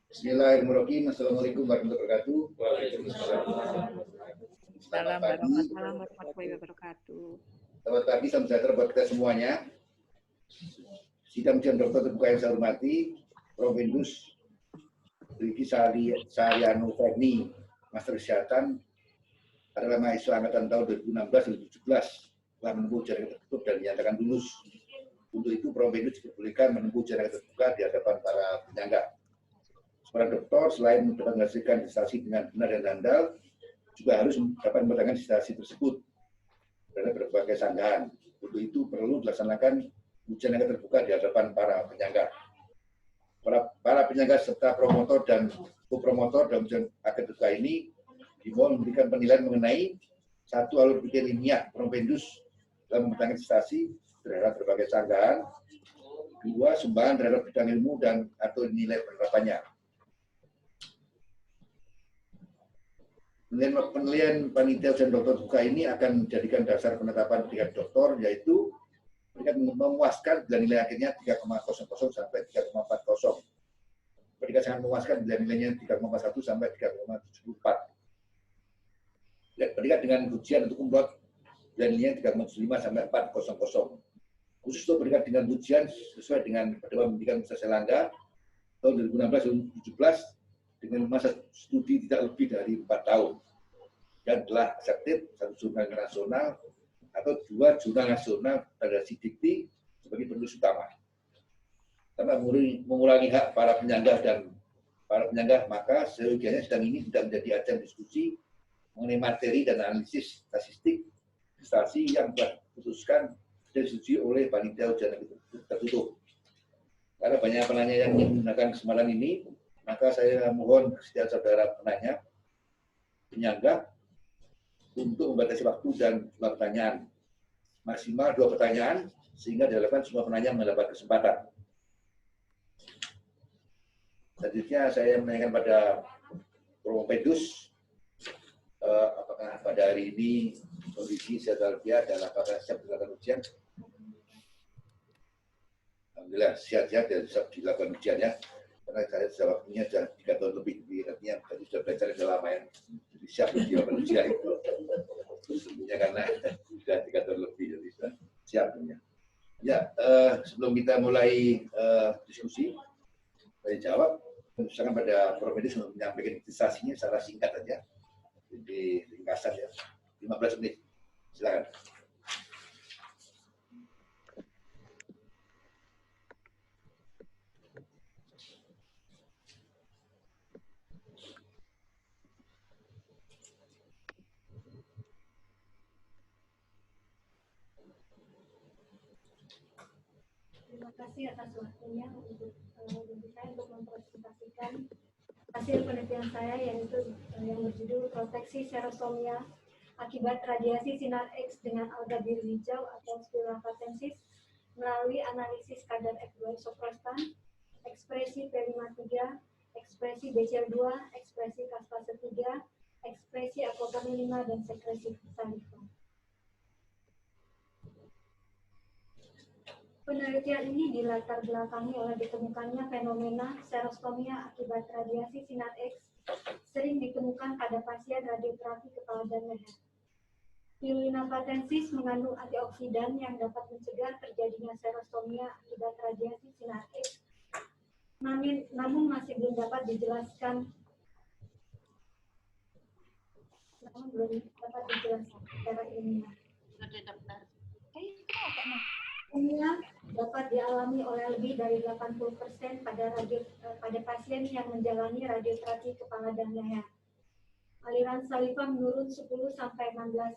Bismillahirrahmanirrahim. Assalamualaikum warahmatullahi wabarakatuh. Waalaikumsalam. Selamat pagi. Warahmatullahi wabarakatuh. Selamat pagi, salam sejahtera buat kita semuanya. Sidang ujian dokter terbuka yang saya hormati, Prof. Indus Riki Saryano Ferni, Master Kesehatan, adalah mahasiswa angkatan tahun 2016-2017 telah menempuh ujian tertutup dan dinyatakan lulus. Untuk itu, Prof. Indus diperbolehkan menempuh ujian terbuka di hadapan para penyangga. Para dokter selain dapat menghasilkan disertasi dengan benar dan handal, juga harus dapat mempertahankan disertasi tersebut terhadap berbagai sanggahan. Untuk itu perlu dilaksanakan ujian yang terbuka di hadapan para penyangga. Para penyangga serta promotor dan kopromotor dalam ujian akhir terbuka ini dimohon memberikan penilaian mengenai satu, alur pikir ilmiah Prof. Indus dalam mempertahankan disertasi terhadap berbagai sanggahan. Dua, sumbangan terhadap bidang ilmu dan atau nilai penerapannya. Penilaian panitia ujian dokter terbuka ini akan menjadikan dasar penetapan tingkat dokter, yaitu peringkat memuaskan bila nilai akhirnya 3,00 sampai 3,40. Peringkat sangat memuaskan bila nilainya 3,1 sampai 3,74. Dan peringkat dengan ujian untuk umroh bila nilainya 3,75 sampai 4,00. Khusus untuk peringkat dengan ujian sesuai dengan pedoman pendidikan Universitas Airlangga tahun 2016-2017 dengan masa studi tidak lebih dari 4 tahun dan telah aktif satu jurnal internasional atau 2 jurnal nasional redaksi dikti sebagai penulis utama. Karena mengurangi hak para penyangga maka seyogianya sidang ini tidak menjadi ajang diskusi mengenai materi dan analisis statistik prestasi yang telah diputuskan dan disetujui oleh panitia ujian tertutup. Karena banyak penanya yang ingin menggunakan kesempatan ini, maka saya mohon kesediaan saudara penanya, penyangga, untuk membatasi waktu dan jumlah pertanyaan. Maksimal 2 pertanyaan, sehingga diharapkan semua penanya mendapat kesempatan. Selanjutnya saya menanyakan pada Prof. Indus, apakah pada hari ini kondisi sehat walafiat dan apakah siap dilakukan ujian? Alhamdulillah sehat-sehat dan siap dilakukan ujian ya. Karena saya sudah waktunya sudah 3 tahun lebih, jadi artinya tadi sudah belajar sudah lama ya. Jadi siap dilakukan ujian itu. Tentunya karena sudah 3 tahun lebih, jadi sudah siap tentunya. Ya, sebelum kita mulai diskusi, saya jawab. Misalkan pada Prof. Indus untuk menyampaikan disertasinya secara singkat saja. Jadi ringkasan ya, 15 menit. Silakan. Terima kasih atas waktunya untuk saya untuk mempresentasikan hasil penelitian saya yaitu yang berjudul proteksi serostomia akibat radiasi sinar X dengan alga biru hijau atau Spirula patensis melalui analisis kadar F2 isoprostan, ekspresi P53, ekspresi BCL2, ekspresi caspase 3, ekspresi apokane 5 dan sekresi saliva. Penelitian ini dilatar belakangi oleh ditemukannya fenomena serostomia akibat radiasi sinar X sering ditemukan pada pasien radioterapi kepala dan leher. Spirulina patensis mengandung antioksidan yang dapat mencegah terjadinya serostomia akibat radiasi sinar X. Namun masih belum dapat dijelaskan secara ilmiah. Umumnya dapat dialami oleh lebih dari 80% pada pasien yang menjalani radioterapi kepala dan leher. Aliran saliva menurun 10-16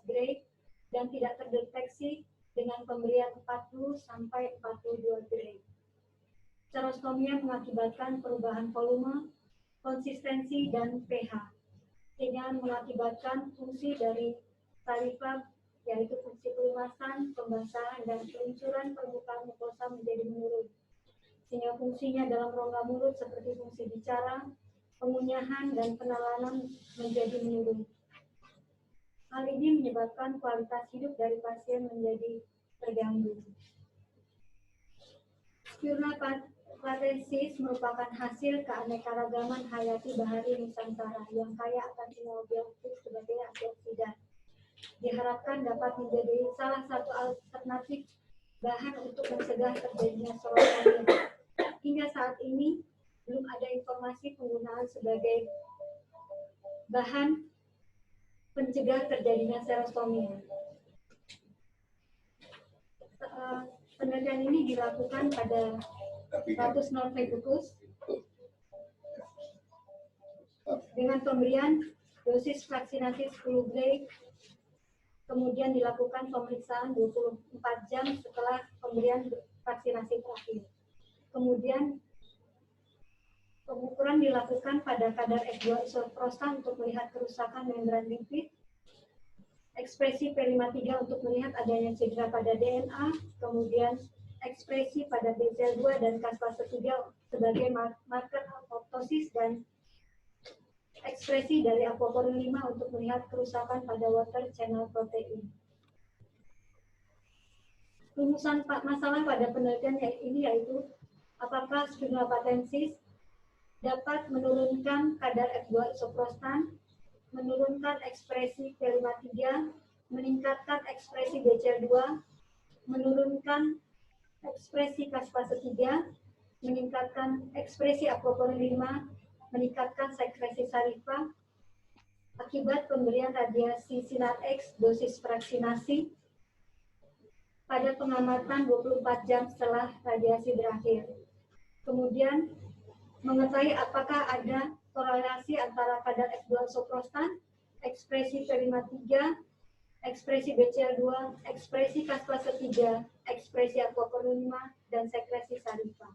gray dan tidak terdeteksi dengan pemberian 40-42 gray. Serostomia mengakibatkan perubahan volume, konsistensi, dan pH, sehingga mengakibatkan fungsi dari saliva yaitu fungsi pelumasan, pembasahan, dan peluncuran permukaan mukosa menjadi menurun. Sehingga fungsinya dalam rongga mulut seperti fungsi bicara, pengunyahan, dan penalanan menjadi menurun. Hal ini menyebabkan kualitas hidup dari pasien menjadi terganggu. Latensis merupakan hasil keanekaragaman hayati bahari Nusantara yang kaya akan imunobiotik sebagai antioksidan. Diharapkan dapat menjadi salah satu alternatif bahan untuk mencegah terjadinya serostomia. Hingga saat ini belum ada informasi penggunaan sebagai bahan pencegah terjadinya serostomia. Penelitian ini dilakukan pada 100 norvegus dengan pemberian dosis vaksinasi 10 gray, kemudian dilakukan pemeriksaan 24 jam setelah pemberian vaksinasi terakhir. Kemudian pengukuran dilakukan pada kadar F2 isoprostan untuk melihat kerusakan membran lipid, ekspresi P53 untuk melihat adanya cedera pada DNA, kemudian ekspresi pada BCL2 dan caspase 3 sebagai marker apoptosis, dan ekspresi dari aquaporin 5 untuk melihat kerusakan pada water channel protein. Rumusan masalah pada penelitian ini yaitu apakah Sphingopathensis dapat menurunkan kadar F2 isoprostan, menurunkan ekspresi P53, meningkatkan ekspresi BCL2, menurunkan ekspresi caspase 3, meningkatkan ekspresi aquaporin 5, meningkatkan sekresi saliva akibat pemberian radiasi sinar X dosis vaksinasi pada pengamatan 24 jam setelah radiasi berakhir. Kemudian mengetahui apakah ada korelasi antara kadar F2 isoprostan, ekspresi P53, ekspresi BCL2, ekspresi caspase 3, ekspresi aquaporin 5, dan sekresi saliva.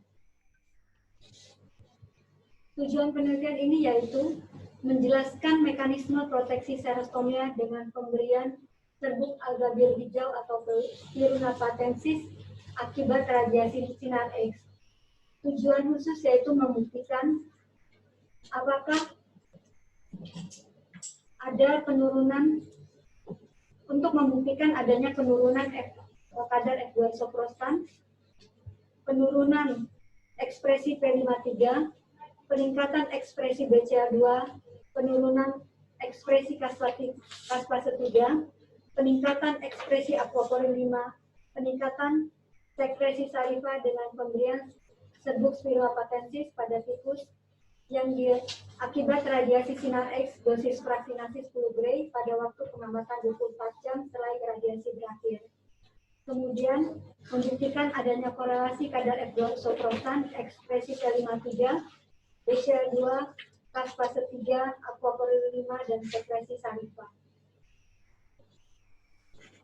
Tujuan penelitian ini yaitu menjelaskan mekanisme proteksi serostomia dengan pemberian serbuk alga biru hijau atau Sphingopathensis akibat radiasi sinar X. Tujuan khusus yaitu membuktikan apakah ada penurunan, untuk membuktikan adanya penurunan kadar F2 isoprostan, penurunan ekspresi P53, peningkatan ekspresi BCL2, penurunan ekspresi caspase 3, peningkatan ekspresi aquaporin 5, peningkatan sekresi saliva dengan pemberian serbuk Sphingopathensis pada tikus yang akibat radiasi sinar X dosis vaksinasi 10 gray pada waktu pengamatan 24 jam setelah radiasi berakhir. Kemudian membuktikan adanya korelasi kadar F2 isoprostan, ekspresi P53, BCL2, caspase 3, aquaporin 5, dan sekresi saliva.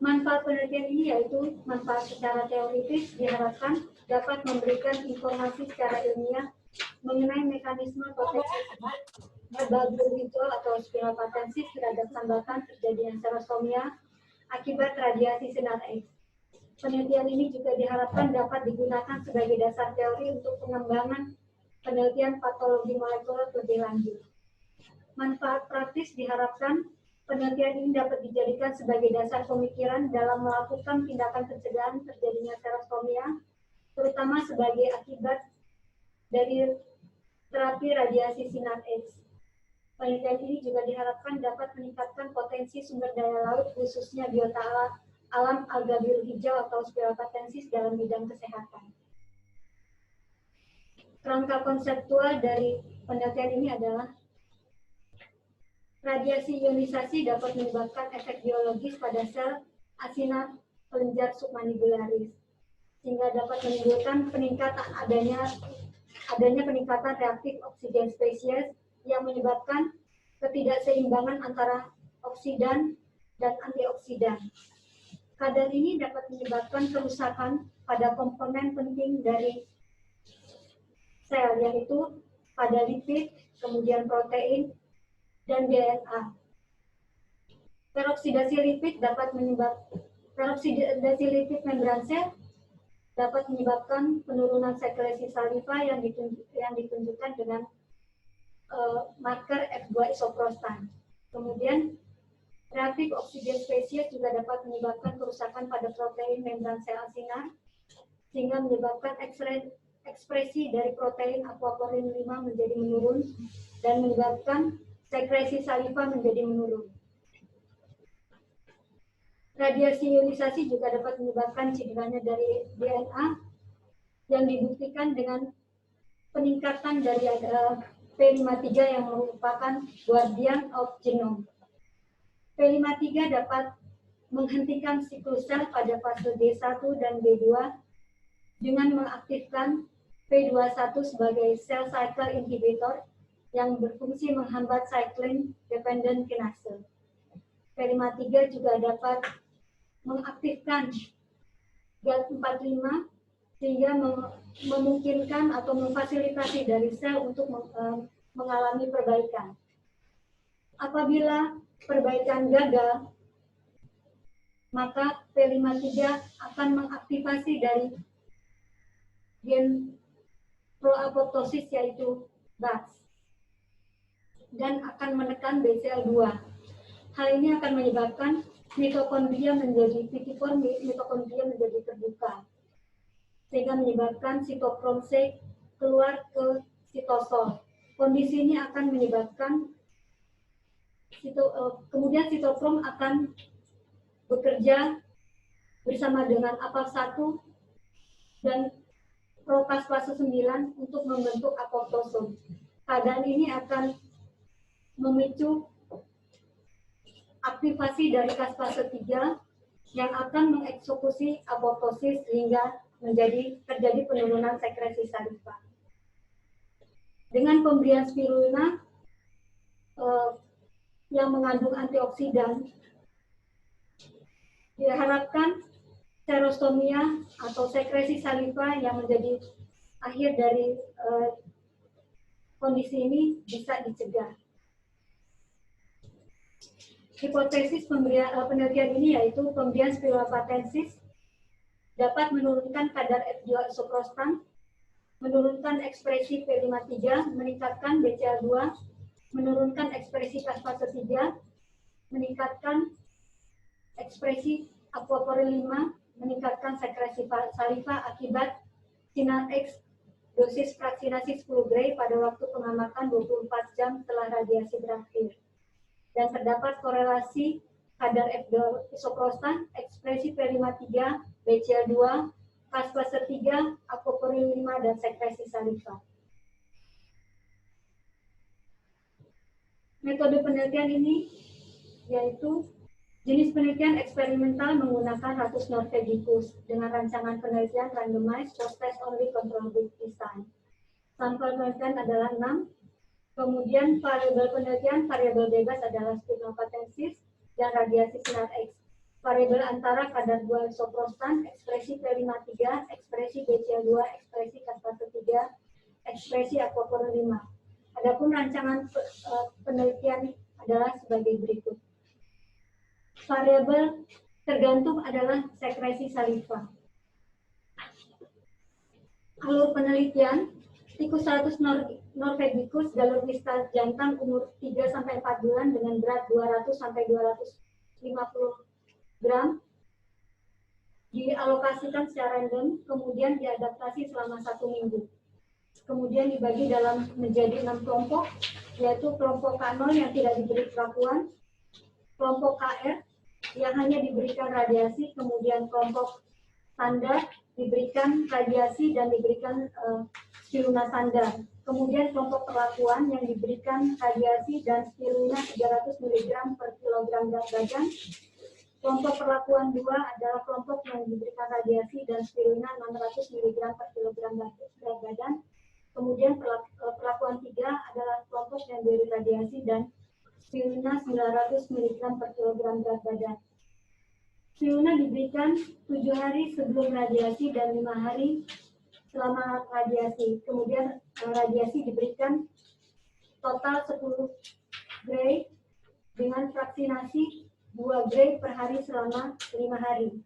Manfaat penelitian ini yaitu manfaat secara teoritis diharapkan dapat memberikan informasi secara ilmiah mengenai mekanisme proteksi alga biru hijau atau Sphingopathensis terhadap sambatan terjadinya serostomia akibat radiasi sinar X. Penelitian ini juga diharapkan dapat digunakan sebagai dasar teori untuk pengembangan penelitian patologi molekuler lebih lanjut. Manfaat praktis diharapkan penelitian ini dapat dijadikan sebagai dasar pemikiran dalam melakukan tindakan pencegahan terjadinya serostomia, terutama sebagai akibat dari terapi radiasi sinar X. Penelitian ini juga diharapkan dapat meningkatkan potensi sumber daya laut, khususnya biota alam alga biru hijau atau Sphingopathensis dalam bidang kesehatan. Kerangka konseptual dari penelitian ini adalah radiasi ionisasi dapat menyebabkan efek biologis pada sel asinar kelenjar submanibularis, sehingga dapat menimbulkan adanya peningkatan reaktif oksigen spesies yang menyebabkan ketidakseimbangan antara oksidan dan antioksidan. Kadar ini dapat menyebabkan kerusakan pada komponen penting dari sel, yaitu pada lipid, kemudian protein, dan DNA. Peroksidasi lipid membran sel dapat menyebabkan penurunan sekresi saliva yang ditunjukkan dengan marker F2 isoprostan. Kemudian reaktif oksigen spesies juga dapat menyebabkan kerusakan pada protein membran sel asinar, sehingga menyebabkan ekspresi dari protein aquaporin 5 menjadi menurun dan menyebabkan sekresi saliva menjadi menurun. Radiasi ionisasi juga dapat menyebabkan cederanya dari DNA yang dibuktikan dengan peningkatan dari P53 yang merupakan guardian of genome. P53 dapat menghentikan siklus sel pada fase B1 dan B2 dengan mengaktifkan P21 sebagai cell cycle inhibitor yang berfungsi menghambat cyclin dependent kinase. P53 juga dapat mengaktifkan GAT45 sehingga memungkinkan atau memfasilitasi dari sel untuk mengalami perbaikan. Apabila perbaikan gagal, maka P53 akan mengaktifasi dari gen proapoptosis yaitu BAX dan akan menekan BCL2. Hal ini akan menyebabkan mitokondria menjadi pitiform, mitokondria menjadi terbuka, sehingga menyebabkan sitokrom C keluar ke sitosol. Kondisi ini akan menyebabkan kemudian sitokrom akan bekerja bersama dengan APAP1 dan prokaspase 9 untuk membentuk apoptosom. Keadaan ini akan memicu aktivasi dari kaspase 3 yang akan mengeksekusi apoptosis sehingga terjadi penurunan sekresi saliva. Dengan pemberian spirulina yang mengandung antioksidan, diharapkan serostomia atau sekresi saliva yang menjadi akhir dari kondisi ini bisa dicegah. Hipotesis penelitian ini yaitu pemberian spirulina patensis dapat menurunkan kadar F2 isoprostan, menurunkan ekspresi P53, meningkatkan BCL2, menurunkan ekspresi kaspase 3, meningkatkan ekspresi aquaporin 5, meningkatkan sekresi saliva akibat sinar X dosis vaksinasi 10 Gray pada waktu pengamatan 24 jam setelah radiasi berakhir. Dan terdapat korelasi kadar F2 isoprostan, ekspresi P53, BCL2, kaspase 3, aquaporin 5, dan sekresi saliva. Metode penelitian ini yaitu jenis penelitian eksperimental menggunakan ratus norvegicus dengan rancangan penelitian randomized post-test only control group design. Sampel penelitian adalah 6. Kemudian variabel penelitian, variabel bebas adalah spirulina patensis dan radiasi sinar X. Variabel antara kadar 2 isoprostan, ekspresi P53, ekspresi BCL2, ekspresi kaspase 3, ekspresi aquaporin 5. Adapun rancangan penelitian adalah sebagai berikut. Variabel tergantung adalah sekresi saliva. Alur penelitian, tikus 100 norvegicus galur lista jantan umur 3-4 bulan dengan berat 200-250 gram dialokasikan secara random, kemudian diadaptasi selama 1 minggu. Kemudian dibagi menjadi 6 kelompok, yaitu kelompok K0 yang tidak diberi perlakuan, kelompok KR yang hanya diberikan radiasi, kemudian kelompok standar diberikan radiasi dan diberikan spirulina standar. Kemudian kelompok perlakuan yang diberikan radiasi dan spirulina 300 mg per kilogram berat badan. Kelompok perlakuan 2 adalah kelompok yang diberikan radiasi dan spirulina 600 mg per kilogram berat badan. Kemudian perlakuan 3 adalah kelompok yang diberi radiasi dan spirulina 900 mg per kilogram berat badan. Spirulina diberikan 7 hari sebelum radiasi dan 5 hari selama radiasi. Kemudian radiasi diberikan total 10 Gray dengan vaksinasi 2 Gray per hari selama 5 hari.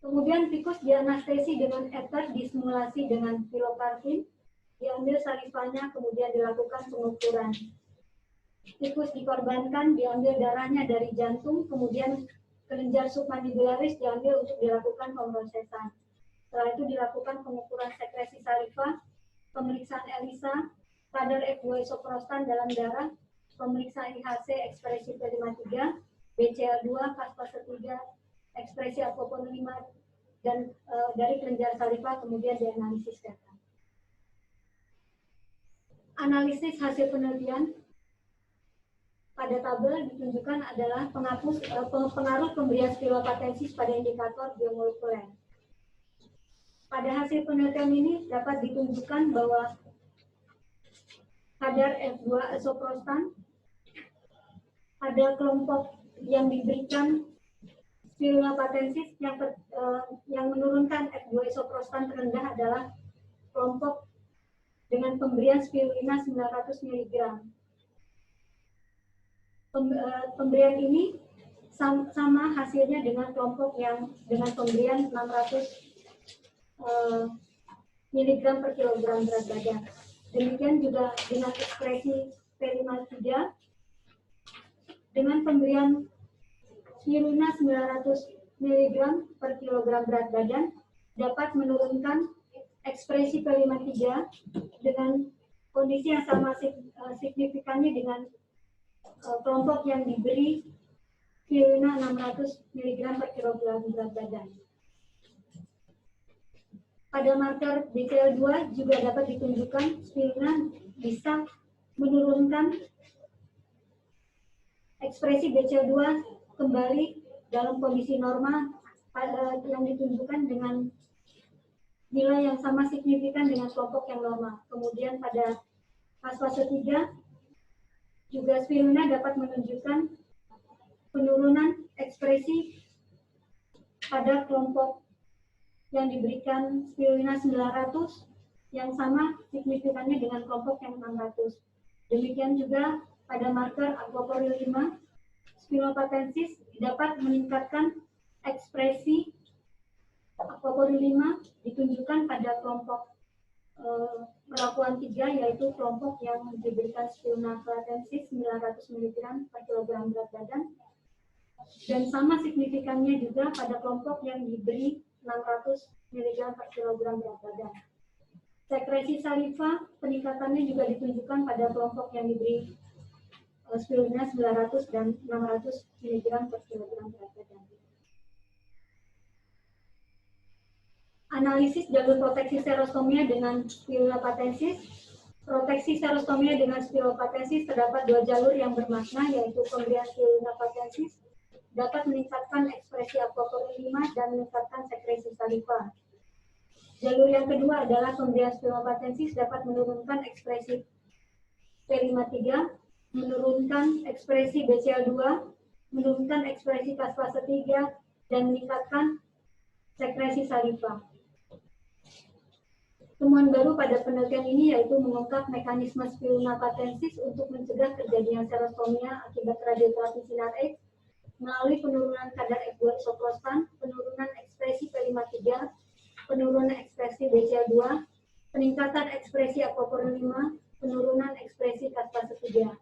Kemudian tikus dianestesi dengan ether, disimulasi dengan pilokarpin, diambil salivanya, kemudian dilakukan pengukuran. Tikus dikorbankan, diambil darahnya dari jantung, kemudian kelenjar submandibularis diambil untuk dilakukan pemrosesan. Setelah itu dilakukan pengukuran sekresi saliva, pemeriksaan ELISA, kadar F2 isoprostan dalam darah, pemeriksaan IHC ekspresi P53, BCL2, fase 3, ekspresi alkohol 5, dan dari kelenjar saliva kemudian dianalisis data. Analisis hasil penelitian pada tabel ditunjukkan adalah pengaruh pemberian spiropatensis pada indikator biomolekuler. Pada hasil penelitian ini dapat ditunjukkan bahwa kadar F2 isoprostan pada kelompok yang diberikan spiropatensis yang menurunkan F2 isoprostan terendah adalah kelompok dengan pemberian spirulina 900 mg. Pemberian ini sama hasilnya dengan kelompok yang dengan pemberian 600 mg per kilogram berat badan. Demikian juga dengan ekspresi P53 dengan pemberian spirulina 900 mg per kilogram berat badan dapat menurunkan ekspresi P53 dengan kondisi yang sama signifikannya dengan kelompok yang diberi spirulina 600 mg per kilogram berat badan. Pada marker BCL2 juga dapat ditunjukkan spirulina bisa menurunkan ekspresi BCL2 kembali dalam kondisi normal yang ditunjukkan dengan nilai yang sama signifikan dengan kelompok yang normal. Kemudian pada fase 3 juga spirulina dapat menunjukkan penurunan ekspresi pada kelompok yang diberikan spirulina 900 yang sama signifikannya dengan kelompok yang 600. Demikian juga pada marker aquaporil 5, spiropatensis dapat meningkatkan ekspresi aquaporil 5 ditunjukkan pada kelompok perlakuan 3, yaitu kelompok yang diberikan spirulina patensis 900 mg per kilogram berat badan, dan sama signifikannya juga pada kelompok yang diberi 600 mg per kilogram berat badan. Sekresi saliva peningkatannya juga ditunjukkan pada kelompok yang diberi spirulina 900 dan 600 mg per kilogram berat badan. Analisis jalur proteksi serostomia dengan spiropatensis. Proteksi serostomia dengan spiropatensis terdapat dua jalur yang bermakna, yaitu pemberian spiropatensis dapat meningkatkan ekspresi aquaporil 5 dan meningkatkan sekresi saliva. Jalur yang kedua adalah pemberian spiropatensis dapat menurunkan ekspresi P53, menurunkan ekspresi BCL2, menurunkan ekspresi fase 3, dan meningkatkan sekresi saliva. Temuan baru pada penelitian ini yaitu mengungkap mekanisme spirulina patensis untuk mencegah terjadinya serostomia akibat radioterapi sinar X melalui penurunan kadar F2 isoprostan, penurunan ekspresi P53, penurunan ekspresi BCL2, peningkatan ekspresi aquaporil 5, penurunan ekspresi fase 3.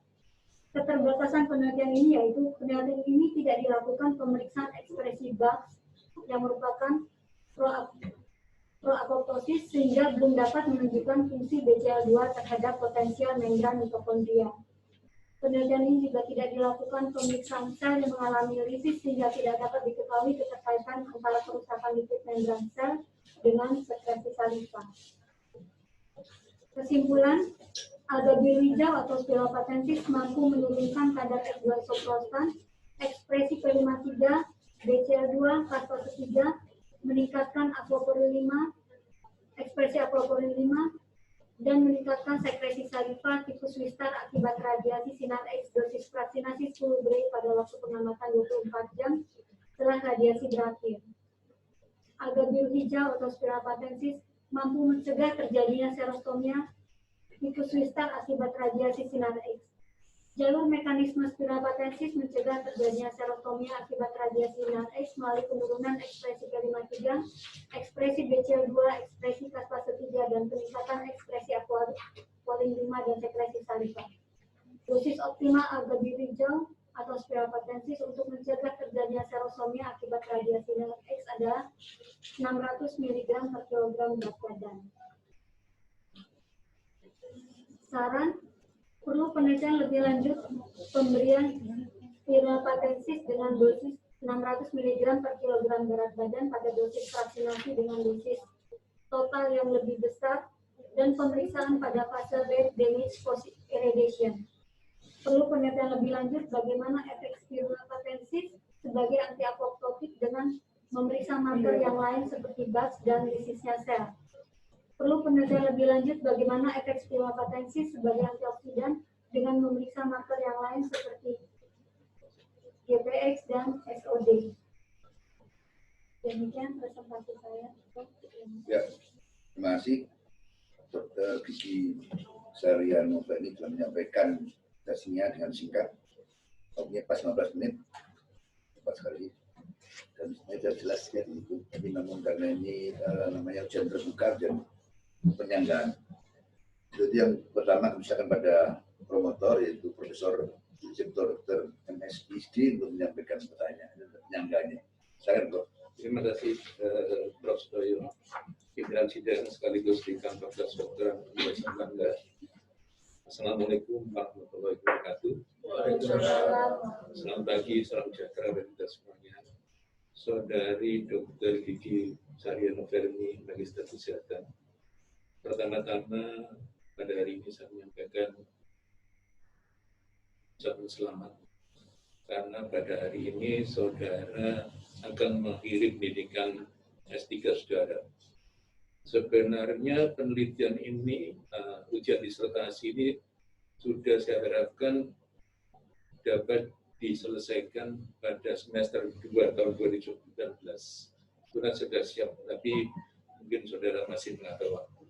Keterbatasan penelitian ini yaitu penelitian ini tidak dilakukan pemeriksaan ekspresi BAX yang merupakan proapoptosis sehingga belum dapat menunjukkan fungsi BCL2 terhadap potensial membran mitokondria. Penelitian ini juga tidak dilakukan pemeriksaan sel yang mengalami lisis sehingga tidak dapat diketahui keterkaitan antara kerusakan lipid membran sel dengan sekresi saliva. Kesimpulan, alga biru hijau atau spiropatensis mampu menurunkan kadar F2 isoprostan, ekspresi P53, BCL2, fase 3, meningkatkan aquaporil 5, ekspresi aquaporil 5, dan meningkatkan sekresi saliva tifus Wistar akibat radiasi sinar X dosis fraksinasi 10 Gray pada waktu pengamatan 24 jam setelah radiasi berakhir. Alga biru hijau atau spiropatensis mampu mencegah terjadinya serostomia tifus Wistar akibat radiasi sinar X. Jalur mekanisme spiropatensis mencegah terjadinya serostomia akibat radiasi sinar X melalui penurunan ekspresi P53, ekspresi BCL2, ekspresi fase 3, dan peningkatan ekspresi aquaporil 5 dan sekresi saliva. Dosis optimal alga biru hijau atau spiropatensis untuk mencegah terjadinya serosomia akibat radiasi X adalah 600 mg per kilogram berat badan. Saran, perlu penelitian lebih lanjut pemberian spiropatensis dengan dosis 600 mg per kilogram berat badan pada dosis vaksinasi dengan dosis total yang lebih besar dan pemeriksaan pada fase brain damage post irradiation. Perlu penelitian lebih lanjut bagaimana efek spiropatensis sebagai anti-apoptotik dengan memeriksa marker yang lain seperti BATS dan lisisnya sel. Perlu penelitian lebih lanjut bagaimana efek spiropatensis sebagai antioksidan dengan memeriksa marker yang lain seperti GPX dan SOD. Demikian presentasi saya. Ya, terima kasih Dr. Gigi Sarianova ini telah menyampaikan presentasinya dengan singkat. Waktunya pas 15 menit, cepat sekali. Dan semuanya sudah jelas ya di situ. Tapi namun karena ini namanya ujian terbuka dan penyanggaan. Jadi yang pertama misalkan pada promotor yaitu Profesor Dr. MSID untuk menyampaikan pertanyaan penyangganya. Silakan, Prof. Terima kasih Prof. Sudoyo, pimpinan sidang sekaligus di kantor kedokteran Universitas Erlangga. Assalamualaikum warahmatullahi wabarakatuh. Selamat pagi, salam sejahtera bagi kita semuanya. Saudari Dr. Gigi Sarianova, Magister Kesehatan. Pertama-tama pada hari ini saya menyampaikan ucapan selamat karena pada hari ini saudara akan mengakhiri pendidikan S3 saudara. Sebenarnya penelitian ini, ujian disertasi ini sudah saya harapkan dapat diselesaikan pada semester 2 tahun 2019. Sudah siap, tapi mungkin saudara masih mengatur waktu.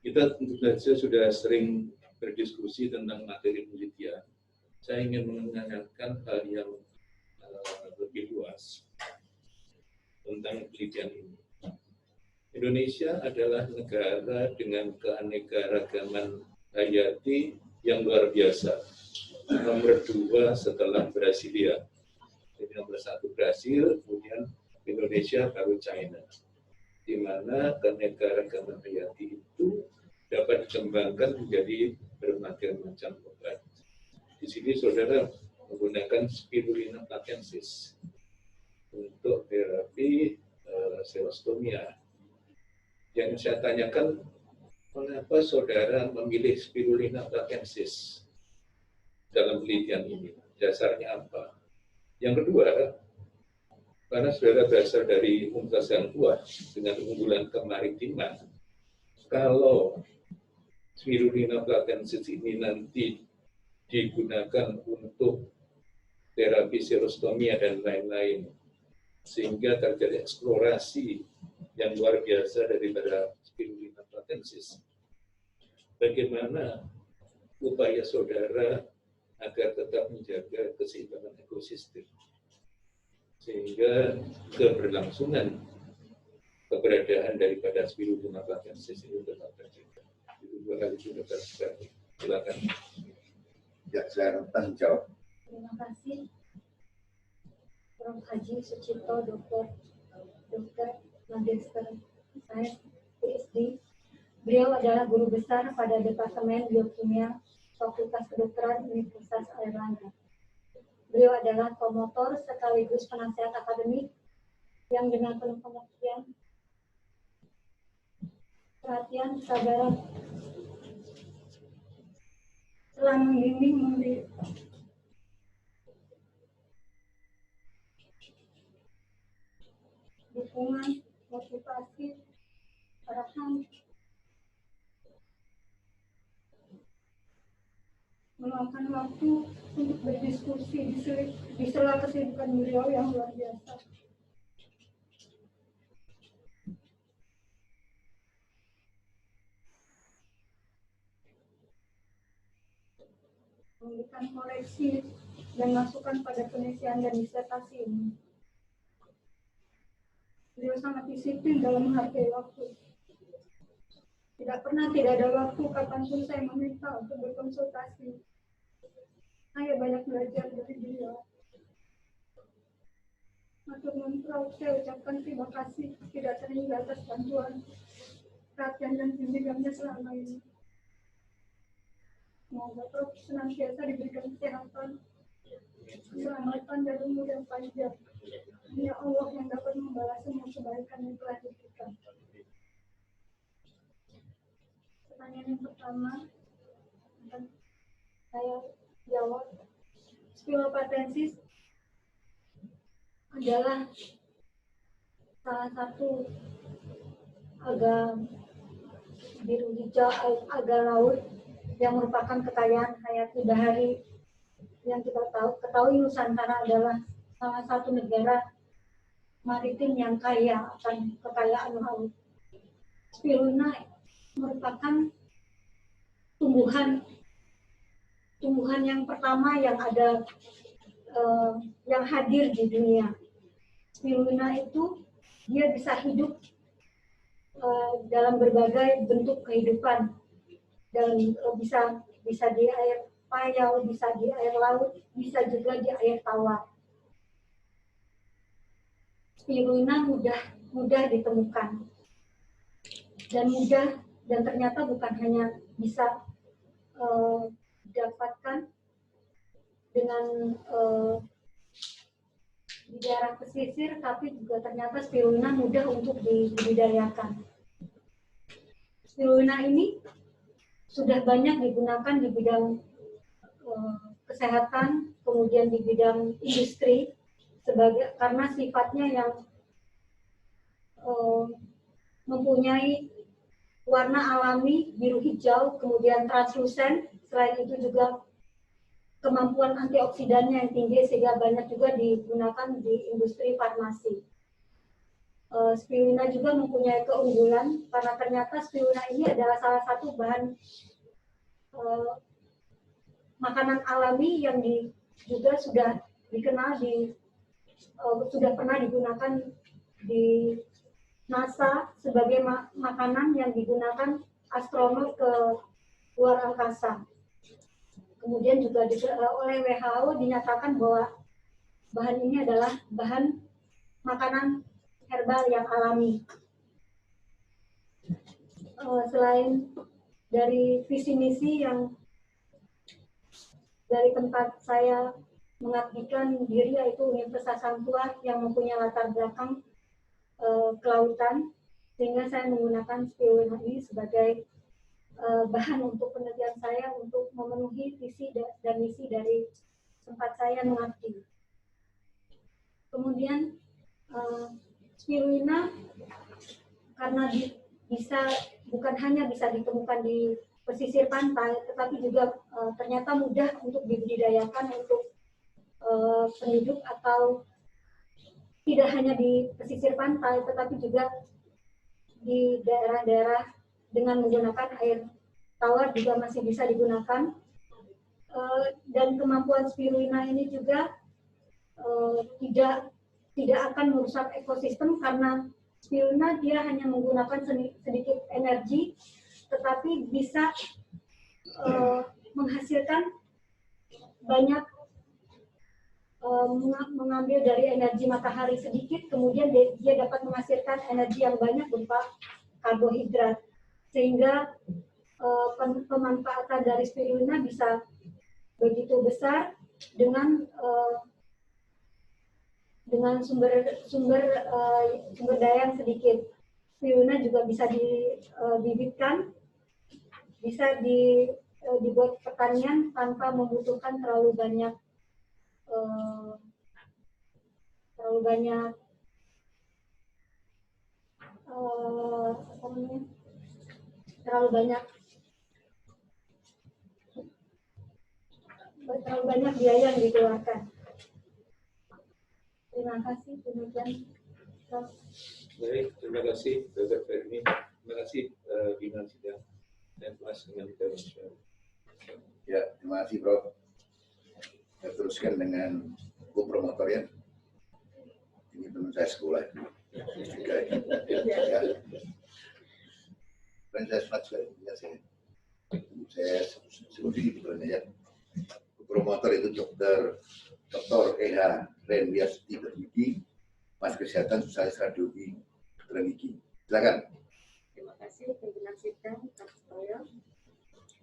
Kita tentu saja sudah sering berdiskusi tentang materi penelitian. Saya ingin menanyakan hal yang lebih luas tentang penelitian ini. Indonesia adalah negara dengan keanekaragaman hayati yang luar biasa. Nomor 2 setelah Brasilia. Jadi nomor 1 Brasil, kemudian Indonesia, baru China. Di mana keanekaragaman hayati itu dapat dikembangkan menjadi berbagai macam obat. Di sini saudara menggunakan Spirulina platensis untuk terapi serostomia. Yang saya tanyakan, mengapa saudara memilih Spirulina platensis dalam penelitian ini? Dasarnya apa? Yang kedua, karena saudara berasal dari universitas yang kuat dengan unggulan kemaritiman, kalau Spirulina platensis ini nanti digunakan untuk terapi serostomia dan lain-lain, sehingga terjadi eksplorasi yang luar biasa daripada Spirulina platensis. Bagaimana upaya saudara agar tetap menjaga keseimbangan ekosistem, sehingga keberlangsungan keberadaan daripada Spirulina platensis itu tetap terjaga. Itu dua hal itu dapat sekali. Silakan. Ya, saya tanggung jawab. Terima kasih Prof. Haji Sucipto, Dokter Magister Sains PhD. Beliau adalah guru besar pada Departemen Biokimia Fakultas Kedokteran Universitas Erlangga. Beliau adalah promotor sekaligus penasihat akademik yang dengan penuh pengertian, perhatian, kesabaran telah membimbing memberi dukungan, motivasi, arahan, meluangkan waktu untuk berdiskusi di sela kesibukan beliau yang luar biasa. Memberikan koreksi dan masukan pada penelitian dan disertasi ini. Beliau sangat disiplin dalam menghargai waktu. Tidak pernah tidak ada waktu kapanpun saya meminta untuk berkonsultasi. Saya banyak belajar dari beliau. Matur nuwun Prof, saya ucapkan terima kasih tidak terhingga atas bantuan, perhatian dan bimbingannya selama ini. Semoga Prof senantiasa diberikan kesehatan, keselamatan dan umur yang panjang. Hanya Allah yang dapat membalas semua kebaikan yang telah diberikan. Pertanyaan yang pertama, akan saya jawab. Spiropatensis adalah salah satu alga biru hijau, alga laut yang merupakan kekayaan hayati bahari yang kita ketahui Nusantara adalah salah satu negara maritim yang kaya akan kekayaan laut. Spirulina merupakan tumbuhan yang pertama yang ada yang hadir di dunia. Spirulina itu dia bisa hidup dalam berbagai bentuk kehidupan dan bisa di air payau, bisa di air laut, bisa juga di air tawar. Spirulina mudah ditemukan dan ternyata bukan hanya bisa didapatkan dengan di daerah pesisir, tapi juga ternyata spirulina mudah untuk dibudidayakan. Spirulina ini sudah banyak digunakan di bidang kesehatan, kemudian di bidang industri, karena sifatnya yang mempunyai warna alami biru hijau, kemudian translusen. Selain itu juga kemampuan antioksidannya yang tinggi sehingga banyak juga digunakan di industri farmasi. Spirulina juga mempunyai keunggulan karena ternyata spirulina ini adalah salah satu bahan makanan alami yang juga sudah dikenal sudah pernah digunakan di NASA sebagai makanan yang digunakan astronot ke luar angkasa. Kemudian juga oleh WHO dinyatakan bahwa bahan ini adalah bahan makanan herbal yang alami. Selain dari visi misi yang dari tempat saya mengabdikan diri, yaitu Universitas Hangtua yang mempunyai latar belakang kelautan, sehingga saya menggunakan spirulina ini sebagai bahan untuk penelitian saya untuk memenuhi visi dan misi dari tempat saya mengabdi. Kemudian spirulina karena bukan hanya bisa ditemukan di pesisir pantai, tetapi juga ternyata mudah untuk dibudidayakan untuk penduduk, atau tidak hanya di pesisir pantai, tetapi juga di daerah-daerah dengan menggunakan air tawar juga masih bisa digunakan. Dan kemampuan spirulina ini juga tidak akan merusak ekosistem karena spirulina dia hanya menggunakan sedikit energi, tetapi bisa menghasilkan banyak, mengambil dari energi matahari sedikit, kemudian dia dapat menghasilkan energi yang banyak berupa karbohidrat, sehingga pemanfaatan dari spirulina bisa begitu besar dengan sumber daya yang sedikit. Spirulina juga bisa dibibitkan, bisa dibuat pertanian tanpa membutuhkan terlalu banyak biaya yang dikeluarkan. Terima kasih. Demikian. Baik, terima kasih Dr. Fermi. Terima kasih Bina Sidang dan kelas dengan kita. Ya, terima kasih Prof. Saya teruskan dengan buku promotornya. Ini teman saya sekolah. Ya. Dan saya sempat juga saya sebut ini bukunya ya. Buku promotor itu Dr. E.H. Renwias Gigi, Mas Kesehatan Spesialis Radiologi Kedokteran Gigi. Silakan. Terima kasih pimpinan sidang, Pak Sutoyo.